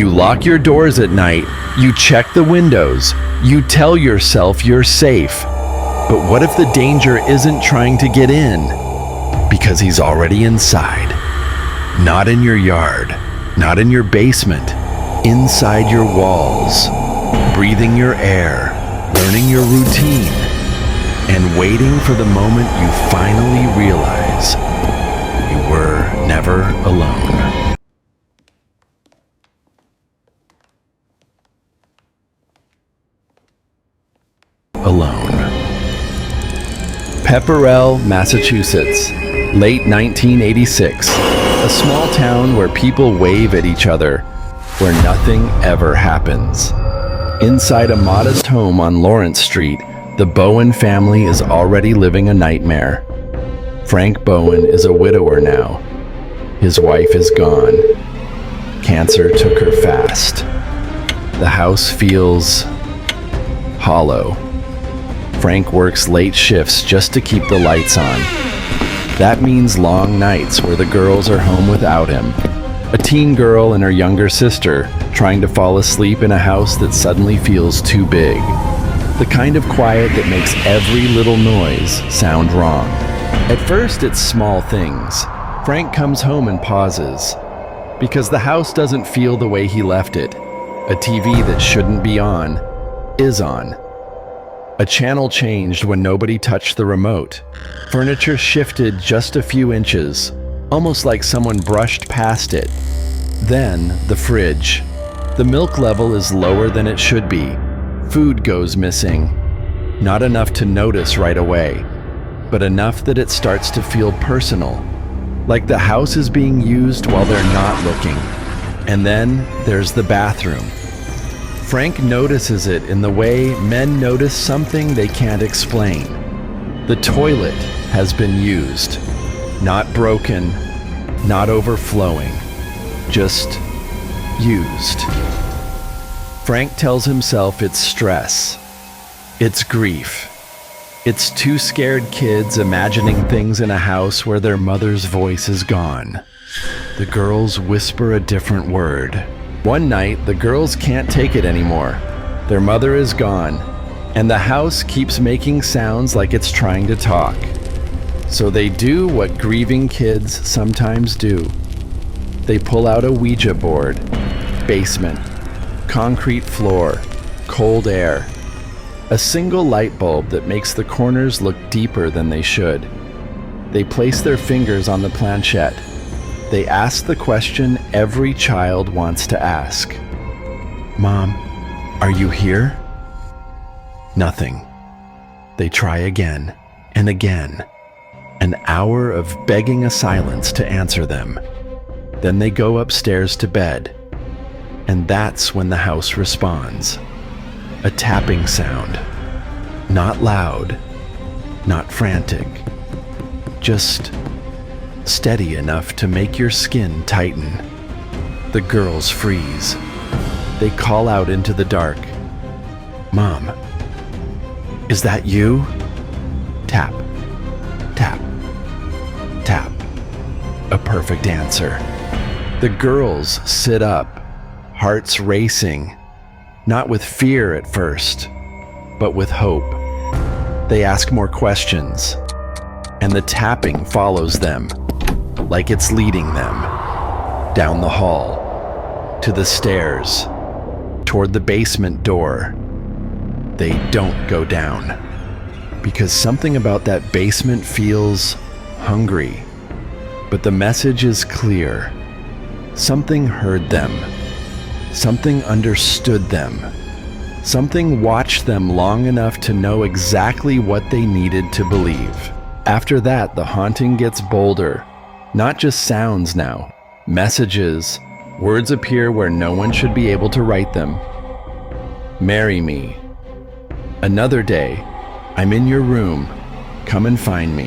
You lock your doors at night, you check the windows, you tell yourself you're safe. But what if the danger isn't trying to get in? Because he's already inside. Not in your yard, not in your basement, inside your walls, breathing your air, learning your routine, and waiting for the moment you finally realize you were never alone. Alone. Pepperell, Massachusetts, late 1986. A small town where people wave at each other, where nothing ever happens. Inside a modest home on Lawrence Street, the Bowen family is already living a nightmare. Frank Bowen is a widower now. His wife is gone. Cancer took her fast. The house feels hollow. Frank works late shifts just to keep the lights on. That means long nights where the girls are home without him. A teen girl and her younger sister trying to fall asleep in a house that suddenly feels too big. The kind of quiet that makes every little noise sound wrong. At first, it's small things. Frank comes home and pauses, because the house doesn't feel the way he left it. A TV that shouldn't be on is on. A channel changed when nobody touched the remote. Furniture shifted just a few inches, almost like someone brushed past it. Then, the fridge. The milk level is lower than it should be. Food goes missing. Not enough to notice right away, but enough that it starts to feel personal. Like the house is being used while they're not looking. And then there's the bathroom. Frank notices it in the way men notice something they can't explain. The toilet has been used. Not broken, not overflowing. Just used. Frank tells himself it's stress. It's grief. It's two scared kids imagining things in a house where their mother's voice is gone. The girls whisper a different word. One night, the girls can't take it anymore. Their mother is gone, and the house keeps making sounds like it's trying to talk. So they do what grieving kids sometimes do. They pull out a Ouija board. Basement. Concrete floor. Cold air. A single light bulb that makes the corners look deeper than they should. They place their fingers on the planchette. They ask the question every child wants to ask. Mom, are you here? Nothing. They try again and again. An hour of begging a silence to answer them. Then they go upstairs to bed. And that's when the house responds. A tapping sound. Not loud, not frantic. Just steady enough to make your skin tighten. The girls freeze. They call out into the dark. Mom, is that you? Tap, tap, tap. A perfect answer. The girls sit up, hearts racing, not with fear at first, but with hope. They ask more questions, and the tapping follows them, like it's leading them, down the hall, to the stairs, toward the basement door. They don't go down, because something about that basement feels hungry. But the message is clear. Something heard them. Something understood them. Something watched them long enough to know exactly what they needed to believe. After that, the haunting gets bolder. Not just sounds now. Messages. Words appear where no one should be able to write them. Marry me. Another day. I'm in your room. Come and find me.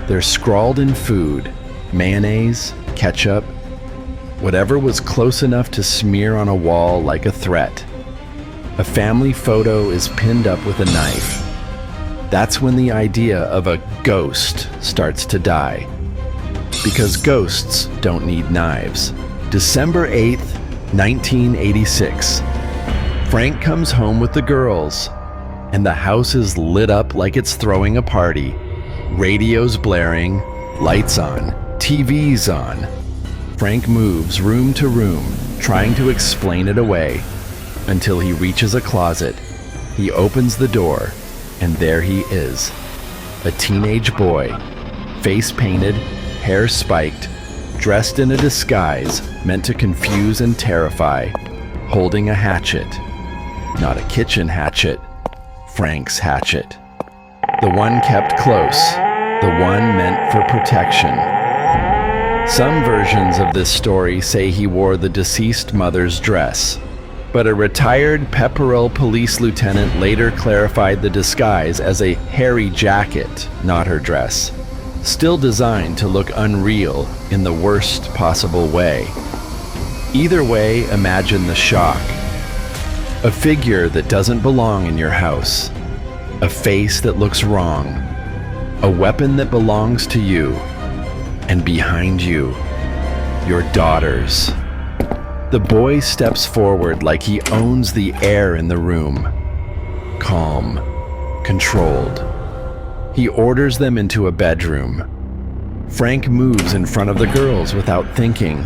They're scrawled in food. Mayonnaise, ketchup, whatever was close enough to smear on a wall like a threat. A family photo is pinned up with a knife. That's when the idea of a ghost starts to die. Because ghosts don't need knives. December 8th, 1986. Frank comes home with the girls, and the house is lit up like it's throwing a party. Radios blaring, lights on, TVs on. Frank moves room to room, trying to explain it away, until he reaches a closet. He opens the door, and there he is. A teenage boy, face painted, hair spiked, dressed in a disguise meant to confuse and terrify, holding a hatchet. Not a kitchen hatchet, Frank's hatchet. The one kept close, the one meant for protection. Some versions of this story say he wore the deceased mother's dress, but a retired Pepperell police lieutenant later clarified the disguise as a hairy jacket, not her dress, still designed to look unreal in the worst possible way. Either way, imagine the shock. A figure that doesn't belong in your house, a face that looks wrong, a weapon that belongs to you, and behind you, your daughters. The boy steps forward like he owns the air in the room. Calm, controlled. He orders them into a bedroom. Frank moves in front of the girls without thinking,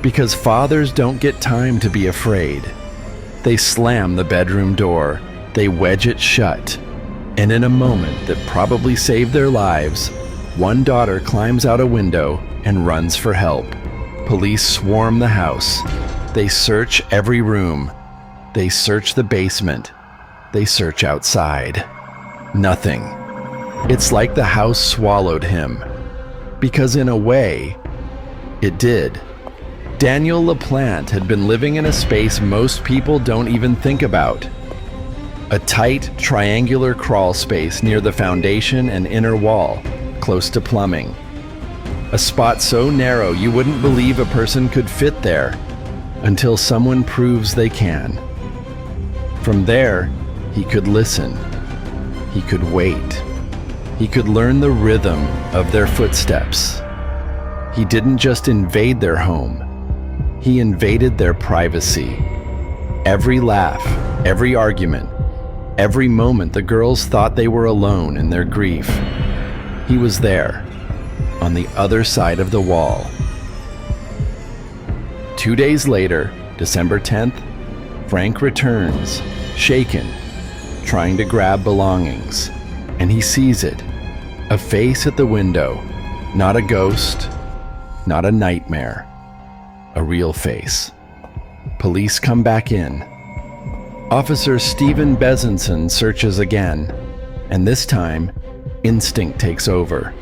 because fathers don't get time to be afraid. They slam the bedroom door, they wedge it shut, and in a moment that probably saved their lives, one daughter climbs out a window and runs for help. Police swarm the house. They search every room. They search the basement. They search outside. Nothing. It's like the house swallowed him. Because in a way, it did. Daniel LaPlante had been living in a space most people don't even think about. A tight, triangular crawl space near the foundation and inner wall, close to plumbing. A spot so narrow you wouldn't believe a person could fit there, until someone proves they can. From there, he could listen. He could wait. He could learn the rhythm of their footsteps. He didn't just invade their home. He invaded their privacy. Every laugh, every argument, every moment the girls thought they were alone in their grief, he was there, on the other side of the wall. 2 days later, December 10th, Frank returns, shaken, trying to grab belongings, and he sees it. A face at the window, not a ghost, not a nightmare. A real face. Police come back in. Officer Stephen Bezenson searches again, and this time, instinct takes over.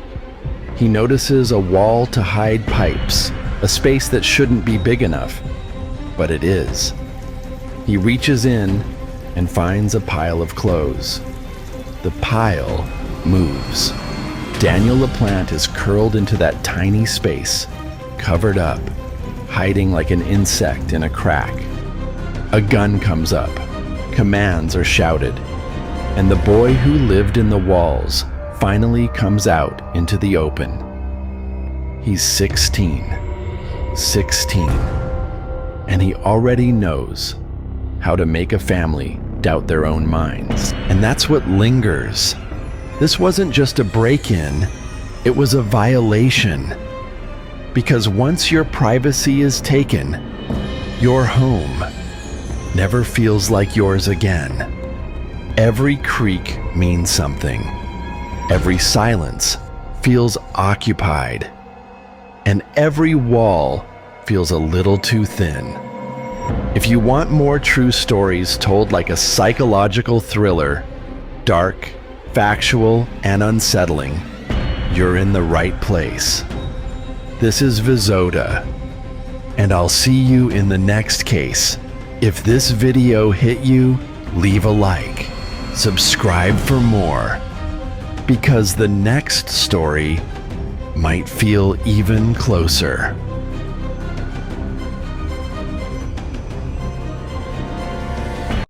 He notices a wall to hide pipes, a space that shouldn't be big enough, but it is. He reaches in and finds a pile of clothes. The pile moves. Daniel LaPlante is curled into that tiny space, covered up, hiding like an insect in a crack. A gun comes up, commands are shouted, and the boy who lived in the walls finally comes out into the open. He's 16, and he already knows how to make a family doubt their own minds. And that's what lingers. This wasn't just a break-in, it was a violation. Because once your privacy is taken, your home never feels like yours again. Every creak means something. Every silence feels occupied. And every wall feels a little too thin. If you want more true stories told like a psychological thriller, dark, factual, and unsettling, you're in the right place. This is Vizoda, and I'll see you in the next case. If this video hit you, leave a like, subscribe for more, because the next story might feel even closer.